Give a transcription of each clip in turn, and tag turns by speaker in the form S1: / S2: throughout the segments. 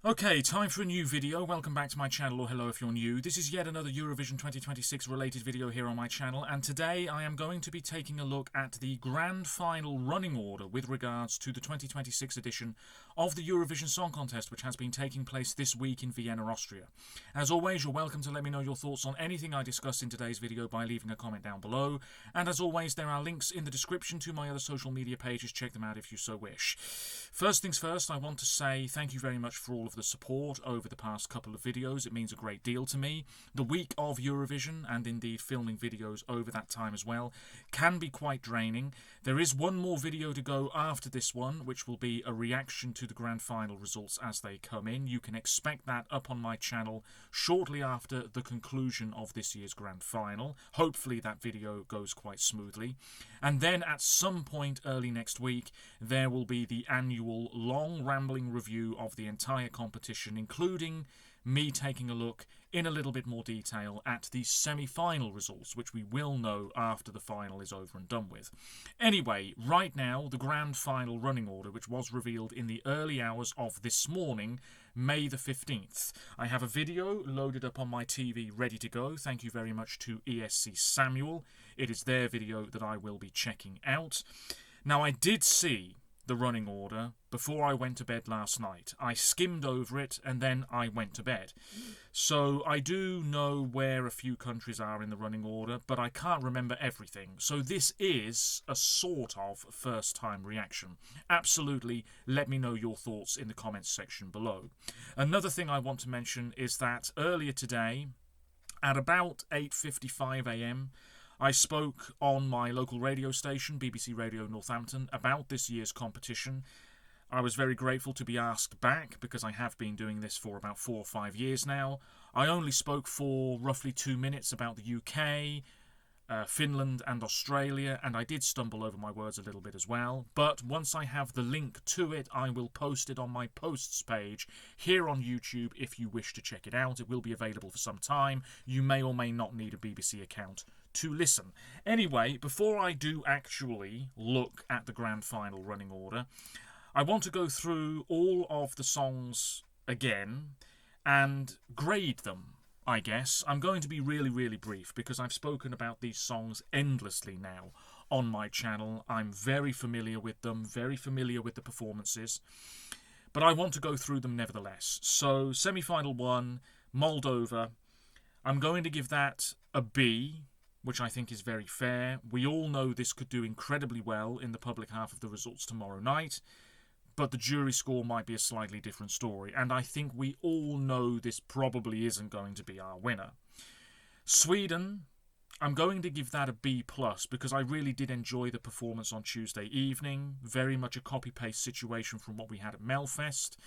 S1: Okay, time for a new video. Welcome back to my channel, or hello if you're new. This is yet another Eurovision 2026 related video here on my channel, and today I am going to be taking a look at the grand final running order with regards to the 2026 edition of the Eurovision Song Contest, which has been taking place this week in Vienna, Austria. As always, you're welcome to let me know your thoughts on anything I discuss in today's video by leaving a comment down below, and as always, there are links in the description to my other social media pages. Check them out if you so wish. First things first, I want to say thank you very much for all of the support over the past couple of videos. It means a great deal to me. The week of Eurovision, and indeed filming videos over that time as well, can be quite draining. There is one more video to go after this one, which will be a reaction to the grand final results as they come in. You can expect that up on my channel shortly after the conclusion of this year's grand final. Hopefully that video goes quite smoothly. And then at some point early next week, there will be the annual long rambling review of the entire competition, including me taking a look in a little bit more detail at the semi-final results, which we will know after the final is over and done with. Anyway, right now, the grand final running order, which was revealed in the early hours of this morning, May the 15th. I have a video loaded up on my TV ready to go. Thank you very much to ESC Samuel. It is their video that I will be checking out. Now, I did see the running order before I went to bed last night. I skimmed over it and then I went to bed. So I do know where a few countries are in the running order, but I can't remember everything. So this is a sort of first time reaction. Absolutely, let me know your thoughts in the comments section below. Another thing I want to mention is that earlier today, at about 8:55 AM, I spoke on my local radio station, BBC Radio Northampton, about this year's competition. I was very grateful to be asked back because I have been doing this for about 4 or 5 years now. I only spoke for roughly 2 minutes about the UK, Finland and Australia, and I did stumble over my words a little bit as well. But once I have the link to it, I will post it on my posts page here on YouTube if you wish to check it out. It will be available for some time. You may or may not need a BBC account to listen. Anyway, before I do actually look at the grand final running order, I want to go through all of the songs again and grade them, I guess. I'm going to be really brief because I've spoken about these songs endlessly now on my channel. I'm very familiar with them, very familiar with the performances, but I want to go through them nevertheless. So, semi-final 1, Moldova, I'm going to give that a B, which I think is very fair. We all know this could do incredibly well in the public half of the results tomorrow night, but the jury score might be a slightly different story, and I think we all know this probably isn't going to be our winner. Sweden, I'm going to give that a B+, because I really did enjoy the performance on Tuesday evening. Very much a copy-paste situation from what we had at Melfest.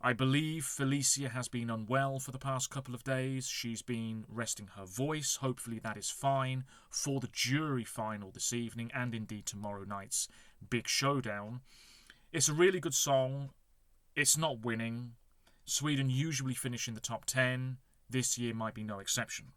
S1: I believe Felicia has been unwell for the past couple of days. She's been resting her voice. Hopefully that is fine for the jury final this evening and indeed tomorrow night's big showdown. It's a really good song. It's not winning. Sweden usually finish in the top 10. This year might be no exception.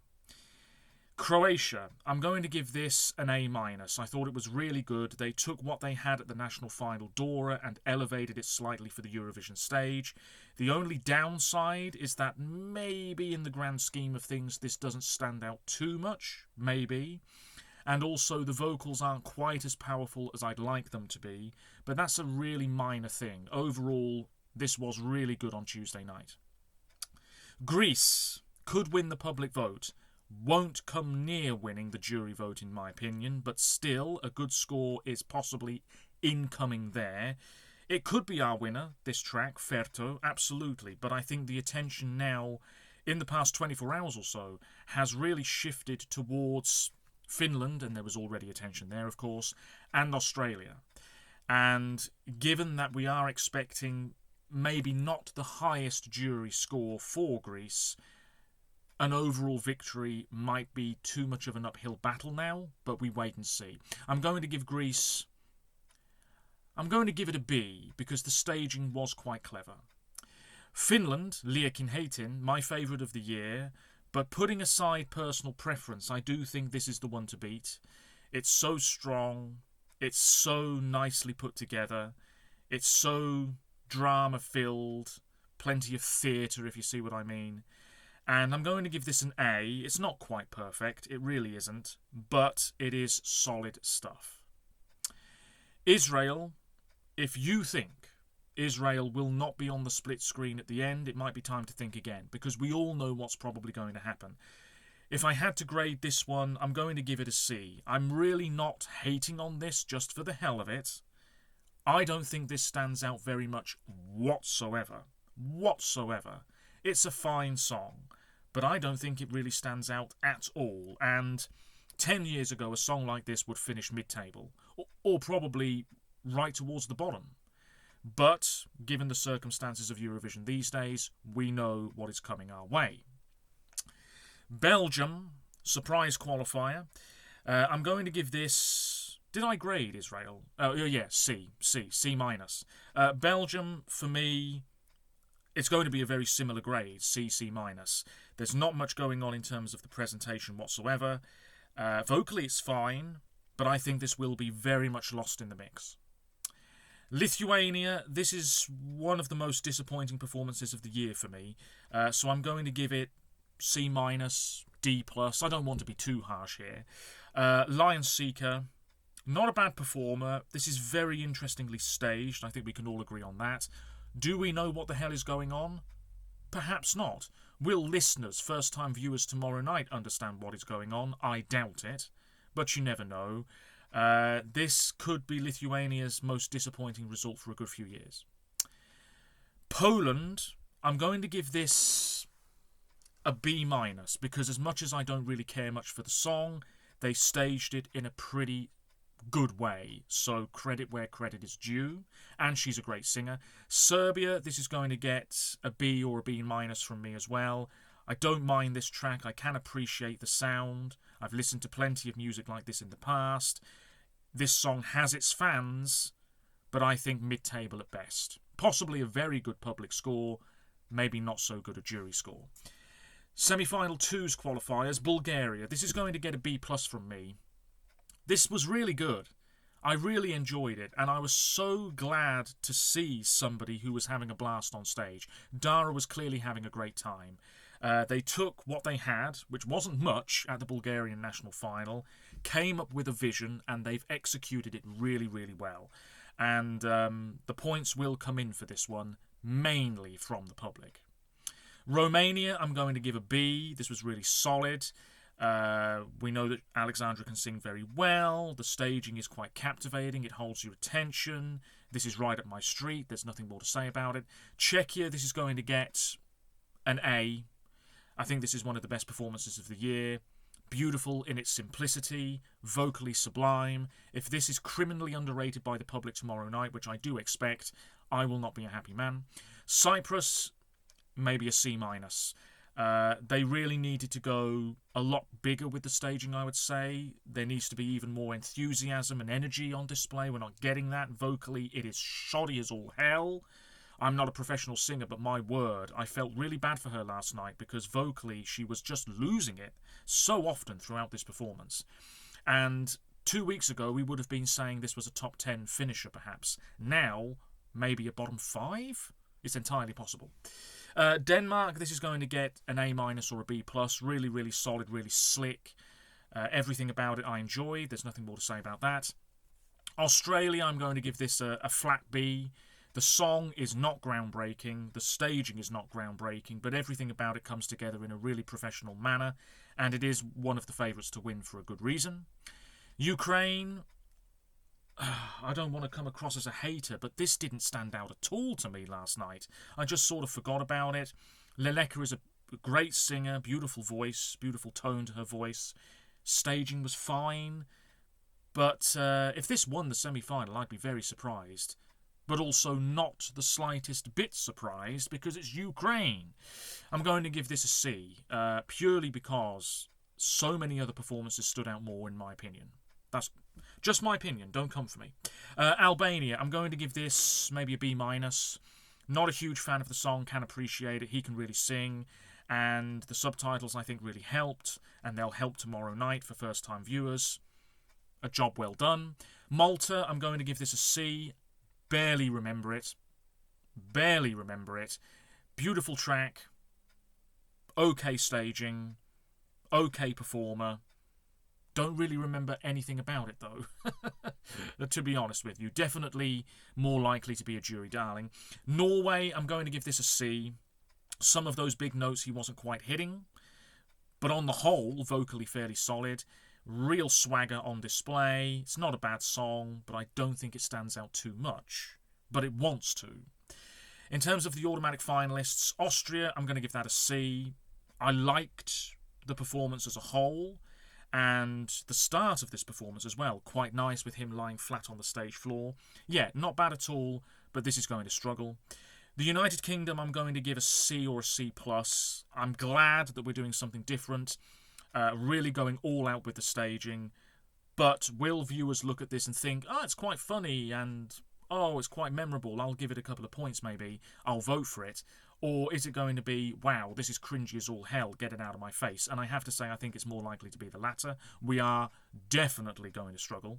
S1: Croatia, I'm going to give this an A-. I thought it was really good. They took what they had at the national final Dora and elevated it slightly for the Eurovision stage. The only downside is that maybe in the grand scheme of things this doesn't stand out too much, maybe. And also the vocals aren't quite as powerful as I'd like them to be, but that's a really minor thing. Overall, this was really good on Tuesday night. Greece could win the public vote. Won't come near winning the jury vote in my opinion, but still a good score is possibly incoming there. It could be our winner, this track, Ferto, absolutely, but I think the attention now, in the past 24 hours or so, has really shifted towards Finland, and there was already attention there, of course, and Australia. And given that we are expecting maybe not the highest jury score for Greece, an overall victory might be too much of an uphill battle now, but we wait and see. I'm going to give it a B, because the staging was quite clever. Finland, Liakin Heitin, my favourite of the year, but putting aside personal preference, I do think this is the one to beat. It's so strong, it's so nicely put together, it's so drama-filled, plenty of theatre, if you see what I mean. And I'm going to give this an A. It's not quite perfect, it really isn't, but it is solid stuff. Israel, if you think Israel will not be on the split screen at the end, it might be time to think again, because we all know what's probably going to happen. If I had to grade this one, I'm going to give it a C. I'm really not hating on this just for the hell of it. I don't think this stands out very much whatsoever. It's a fine song, but I don't think it really stands out at all. And 10 years ago, a song like this would finish mid-table, or probably right towards the bottom. But given the circumstances of Eurovision these days, we know what is coming our way. Belgium, surprise qualifier. I'm going to give this... Did I grade Israel? Oh, yeah, C minus. Belgium, for me, it's going to be a very similar grade, C minus. There's not much going on in terms of the presentation whatsoever. Vocally, it's fine, but I think this will be very much lost in the mix. Lithuania, this is one of the most disappointing performances of the year for me, so I'm going to give it C minus, D plus. I don't want to be too harsh here. Lion Seeker, not a bad performer. This is very interestingly staged. I think we can all agree on that. Do we know what the hell is going on? Perhaps not. Will listeners, first-time viewers tomorrow night, understand what is going on? I doubt it, but you never know. This could be Lithuania's most disappointing result for a good few years. Poland, I'm going to give this a B minus, because as much as I don't really care much for the song, they staged it in a pretty good way, so credit where credit is due, and she's a great singer. Serbia, this is going to get a B or a B minus from me as well. I don't mind this track, I can appreciate the sound. I've listened to plenty of music like this in the past. This song has its fans, but I think mid-table at best. Possibly a very good public score, maybe not so good a jury score. Semi-final 2's qualifiers, Bulgaria. This is going to get a B plus from me. This was really good. I really enjoyed it, and I was so glad to see somebody who was having a blast on stage. Dara was clearly having a great time. They took what they had, which wasn't much at the Bulgarian national final, came up with a vision, and they've executed it really, really well. And the points will come in for this one, mainly from the public. Romania, I'm going to give a B. This was really solid. We know that Alexandra can sing very well. The staging is quite captivating. It holds your attention. This is right up my street. There's nothing more to say about it. Czechia, this is going to get an A. I think this is one of the best performances of the year. Beautiful in its simplicity, vocally sublime. If this is criminally underrated by the public tomorrow night, which I do expect, I will not be a happy man. Cyprus, maybe a C minus. They really needed to go a lot bigger with the staging, I would say. There needs to be even more enthusiasm and energy on display. We're not getting that. Vocally, it is shoddy as all hell. I'm not a professional singer, but my word, I felt really bad for her last night because vocally she was just losing it so often throughout this performance. And 2 weeks ago, we would have been saying this was a top 10 finisher, perhaps. Now, maybe a bottom 5? It's entirely possible. Denmark, this is going to get an A minus or a B plus. Really, really solid, really slick. Everything about it I enjoyed. There's nothing more to say about that. Australia, I'm going to give this a flat B. The song is not groundbreaking. The staging is not groundbreaking. But everything about it comes together in a really professional manner. And it is one of the favourites to win for a good reason. Ukraine, I don't want to come across as a hater, but this didn't stand out at all to me last night. I just sort of forgot about it. Leleka is a great singer, beautiful voice, beautiful tone to her voice. Staging was fine. But if this won the semi-final, I'd be very surprised. But also not the slightest bit surprised because it's Ukraine. I'm going to give this a C, purely because so many other performances stood out more, in my opinion. That's just my opinion, don't come for me. Albania, I'm going to give this maybe a B minus. Not a huge fan of the song, can appreciate it, he can really sing. And the subtitles, I think, really helped. And they'll help tomorrow night for first-time viewers. A job well done. Malta, I'm going to give this a C. Barely remember it. Beautiful track, okay staging, okay performer. Don't really remember anything about it, though, to be honest with you. Definitely more likely to be a jury darling. Norway, I'm going to give this a C. Some of those big notes he wasn't quite hitting, but on the whole, vocally fairly solid. Real swagger on display. It's not a bad song, but I don't think it stands out too much. But it wants to. In terms of the automatic finalists, Austria, I'm going to give that a C. I liked the performance as a whole, and the start of this performance as well. Quite nice with him lying flat on the stage floor. Yeah, not bad at all, but this is going to struggle. The United Kingdom, I'm going to give a C or a C+. I'm glad that we're doing something different, really going all out with the staging. But will viewers look at this and think, oh, it's quite funny and, oh, it's quite memorable, I'll give it a couple of points maybe, I'll vote for it? Or is it going to be, wow, this is cringy as all hell, get it out of my face? And I have to say, I think it's more likely to be the latter. We are definitely going to struggle.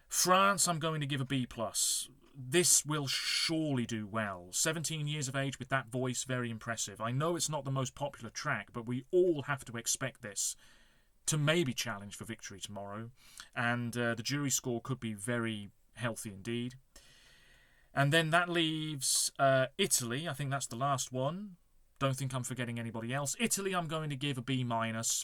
S1: France, I'm going to give a B+. This will surely do well. 17 years of age with that voice, very impressive. I know it's not the most popular track, but we all have to expect this to maybe challenge for victory tomorrow. And the jury score could be very healthy indeed. And then that leaves Italy. I think that's the last one. Don't think I'm forgetting anybody else. Italy, I'm going to give a B-.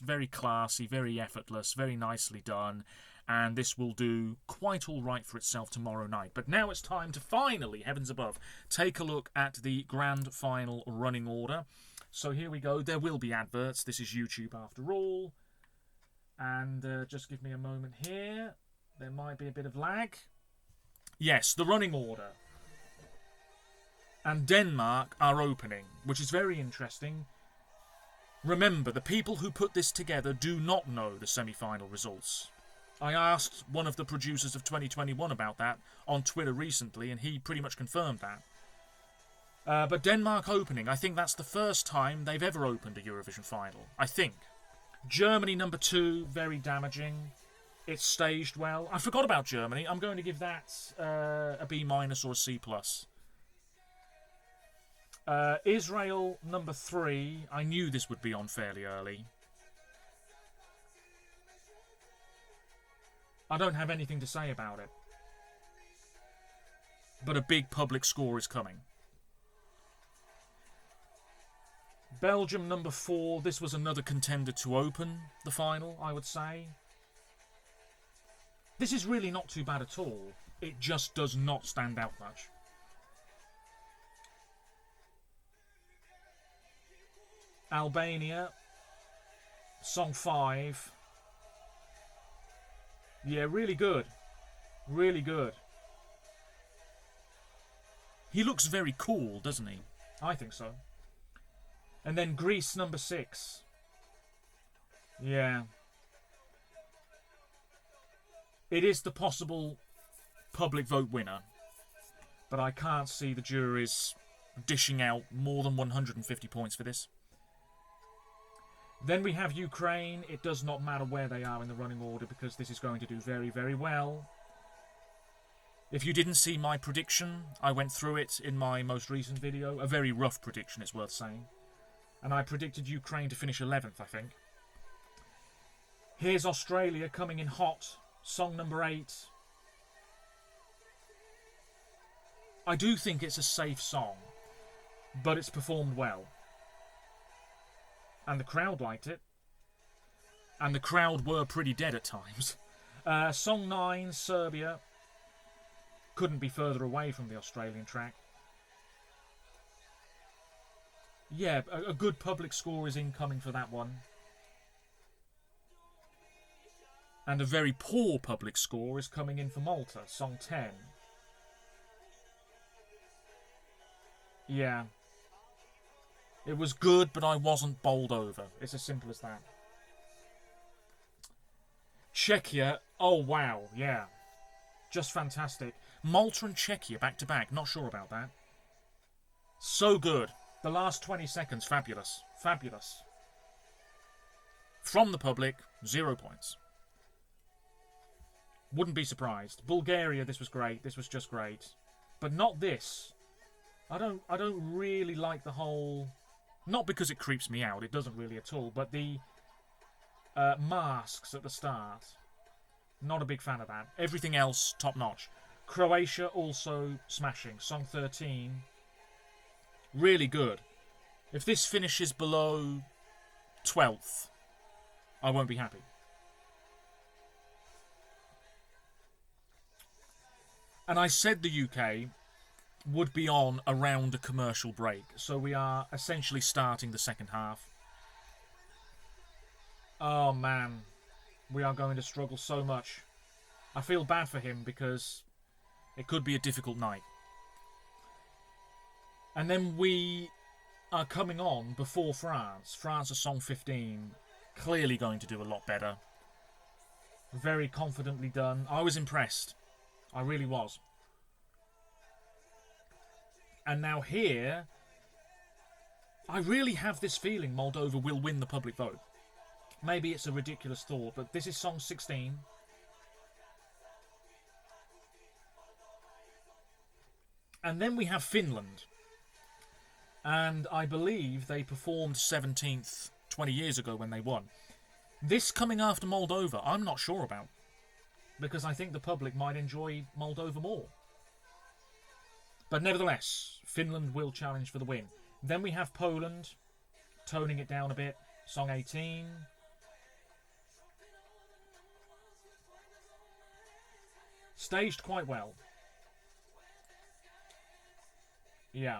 S1: Very classy, very effortless, very nicely done. And this will do quite all right for itself tomorrow night. But now it's time to finally, heavens above, take a look at the grand final running order. So here we go. There will be adverts. This is YouTube after all. And just give me a moment here. There might be a bit of lag. Yes, the running order. And Denmark are opening, which is very interesting. Remember, the people who put this together do not know the semi-final results. I asked one of the producers of 2021 about that on Twitter recently, and he pretty much confirmed that. But Denmark opening, I think that's the first time they've ever opened a Eurovision final. I think. Germany number 2, very damaging. It's staged well. I forgot about Germany. I'm going to give that a B- or a C+. Israel number 3. I knew this would be on fairly early. I don't have anything to say about it. But a big public score is coming. Belgium number 4. This was another contender to open the final, I would say. This is really not too bad at all. It just does not stand out much. Albania, song 5. Yeah, really good. Really good. He looks very cool, doesn't he? I think so. And then Greece number 6. Yeah. It is the possible public vote winner, but I can't see the juries dishing out more than 150 points for this. Then we have Ukraine. It does not matter where they are in the running order because this is going to do very, very well. If you didn't see my prediction, I went through it in my most recent video. A very rough prediction, it's worth saying. And I predicted Ukraine to finish 11th, I think. Here's Australia coming in hot. Song number 8. I do think it's a safe song, but it's performed well. And the crowd liked it. And the crowd were pretty dead at times. Song 9, Serbia. Couldn't be further away from the Australian track. Yeah, a good public score is incoming for that one. And a very poor public score is coming in for Malta, song 10. Yeah. It was good, but I wasn't bowled over. It's as simple as that. Czechia, oh wow, yeah. Just fantastic. Malta and Czechia back to back, not sure about that. So good. The last 20 seconds, fabulous. Fabulous. From the public, 0 points. Wouldn't be surprised. Bulgaria, this was great. This was just great. But not this. I don't really like the whole... Not because it creeps me out, it doesn't really at all, but the masks at the start. Not a big fan of that. Everything else, top notch. Croatia, also smashing. Song 13, really good. If this finishes below 12th, I won't be happy. And I said the UK would be on around a commercial break, so we are essentially starting the second half. Oh man, we are going to struggle so much. I feel bad for him because it could be a difficult night. And then we are coming on before France. France is song 15. Clearly going to do a lot better. Very confidently done. I was impressed. I really was. And now here, I really have this feeling Moldova will win the public vote. Maybe it's a ridiculous thought, but this is song 16. And then we have Finland. And I believe they performed 17th 20 years ago when they won. This coming after Moldova, I'm not sure about. Because I think the public might enjoy Moldova more. But nevertheless, Finland will challenge for the win. Then we have Poland, toning it down a bit. Song 18. Staged quite well. Yeah.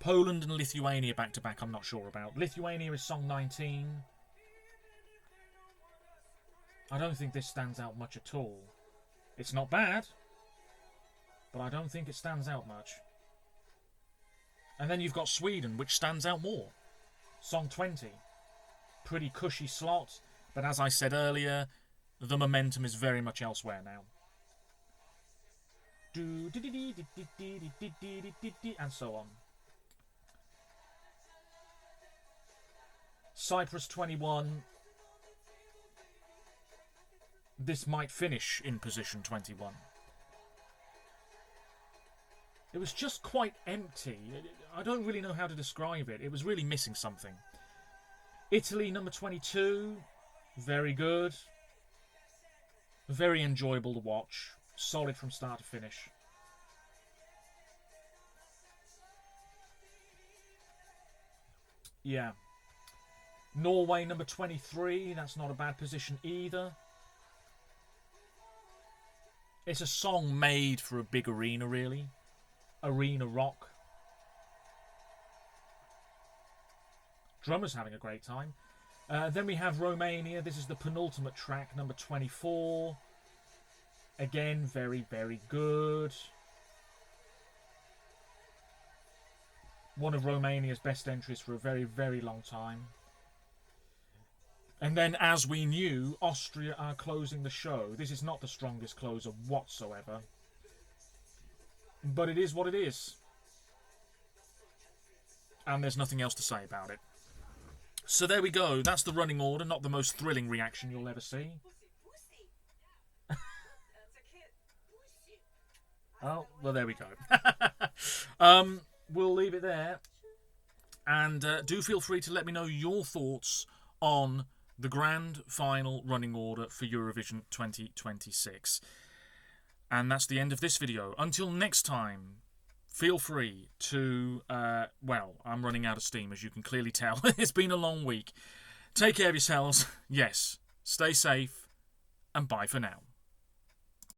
S1: Poland and Lithuania back-to-back, I'm not sure about. Lithuania is song 19. I don't think this stands out much at all. It's not bad, but I don't think it stands out much. And then you've got Sweden, which stands out more. Song 20. Pretty cushy slot, but as I said earlier, the momentum is very much elsewhere now. And so on. Cyprus 21. This might finish in position 21. It was just quite empty. I don't really know how to describe it. It was really missing something. Italy number 22. Very good. Very enjoyable to watch. Solid from start to finish. Yeah. Norway number 23. That's not a bad position either. It's a song made for a big arena, really. Arena rock. Drummers having a great time. Then we have Romania. This is the penultimate track, number 24. Again, very, very good. One of Romania's best entries for a very, very long time. And then, as we knew, Austria are closing the show. This is not the strongest closer whatsoever. But it is what it is. And there's nothing else to say about it. So there we go. That's the running order. Not the most thrilling reaction you'll ever see. Oh, well, there we go. We'll leave it there. And do feel free to let me know your thoughts on the grand final running order for Eurovision 2026. And that's the end of this video. Until next time, feel free to... well, I'm running out of steam, as you can clearly tell. It's been a long week. Take care of yourselves. Yes, stay safe. And bye for now.